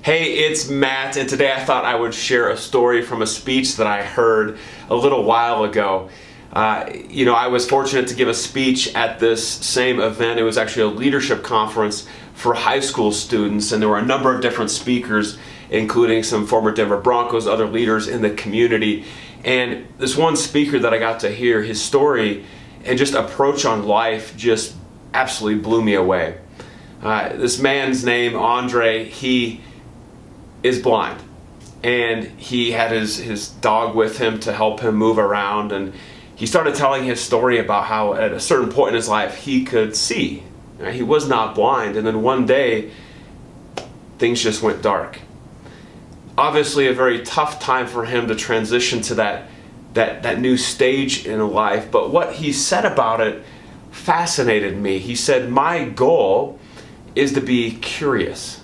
Hey, it's Matt, and today I thought I would share a story from a speech that I heard a little while ago. I was fortunate to give a speech at this same event. It was actually a leadership conference for high school students, and there were a number of different speakers, including some former Denver Broncos, other leaders in the community. And this one speaker that I got to hear, his story and just approach on life just absolutely blew me away. This man's name, Andre, he is blind, and he had his dog with him to help him move around, and he started telling his story about how at a certain point in his life he could see. He was not blind, and then one day things just went dark. Obviously a very tough time for him to transition to that new stage in life, but what he said about it fascinated me. He said, "My goal is to be curious.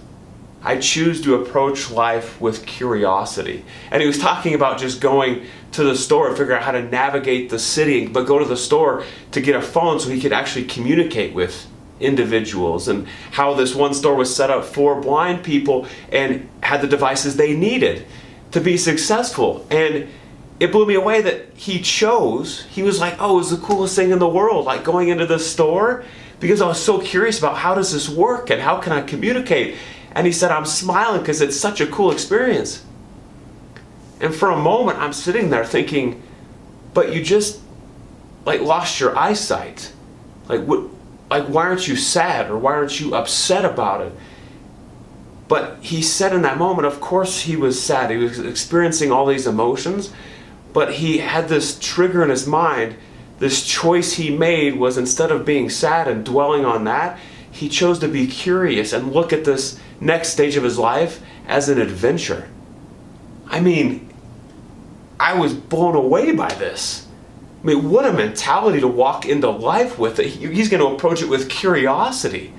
I choose to approach life with curiosity." And he was talking about just going to the store and figure out how to navigate the city, but go to the store to get a phone so he could actually communicate with individuals, and how this one store was set up for blind people and had the devices they needed to be successful. And it blew me away that he was like, oh, it was the coolest thing in the world, like going into the store, because I was so curious about how does this work and how can I communicate. And he said, I'm smiling because it's such a cool experience. And for a moment, I'm sitting there thinking, but you just lost your eyesight. Why aren't you sad, or why aren't you upset about it? But he said in that moment, of course he was sad. He was experiencing all these emotions, but he had this trigger in his mind. This choice he made was, instead of being sad and dwelling on that, he chose to be curious and look at this next stage of his life as an adventure. I mean, I was blown away by this. I mean, what a mentality to walk into life with. He's going to approach it with curiosity,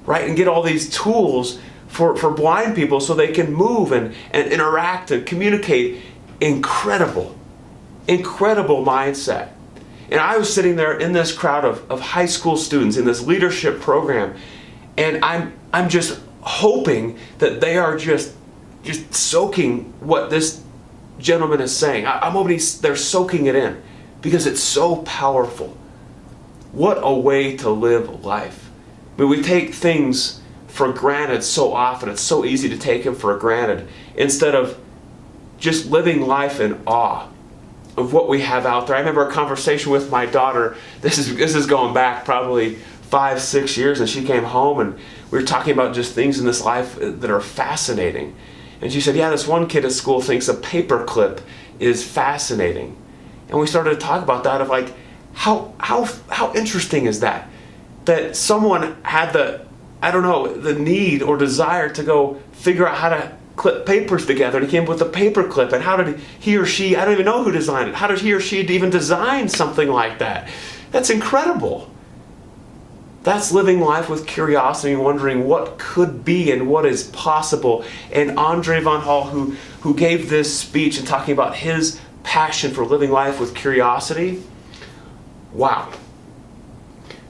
right? And get all these tools for blind people so they can move and interact and communicate. Incredible mindset. And I was sitting there in this crowd of high school students in this leadership program, and I'm just hoping that they are just soaking what this gentleman is saying. I'm hoping they're soaking it in, because it's so powerful. What a way to live life. I mean, we take things for granted so often. It's so easy to take them for granted, instead of just living life in awe of what we have out there. I remember a conversation with my daughter. This is going back probably 5-6 years, and she came home and we were talking about just things in this life that are fascinating. And she said, yeah, this one kid at school thinks a paperclip is fascinating. And we started to talk about that, of how interesting is that someone had the need or desire to go figure out how to clip papers together, and he came up with a paper clip. And how did he or she, I don't even know who designed it, how did he or she even design something like that? That's incredible. That's living life with curiosity, wondering what could be and what is possible. And Andre Vanhall, who gave this speech and talking about his passion for living life with curiosity, wow.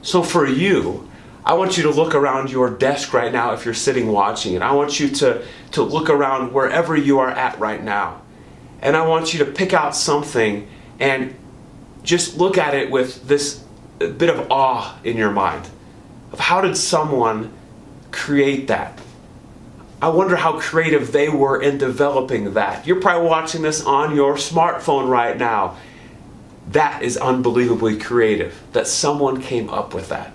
So for you, I want you to look around your desk right now if you're sitting watching it. I want you to look around wherever you are at right now. And I want you to pick out something and just look at it with this bit of awe in your mind. Of how did someone create that? I wonder how creative they were in developing that. You're probably watching this on your smartphone right now. That is unbelievably creative, that someone came up with that.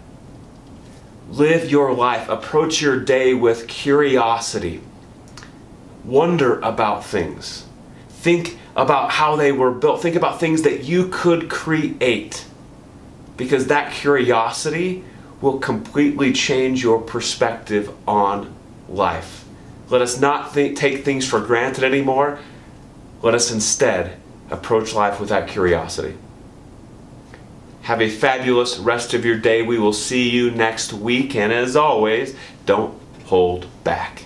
Live your life. Approach your day with curiosity. Wonder about things. Think about how they were built. Think about things that you could create, because that curiosity will completely change your perspective on life. Let us not take things for granted anymore. Let us instead approach life with that curiosity. Have a fabulous rest of your day. We will see you next week. And as always, don't hold back.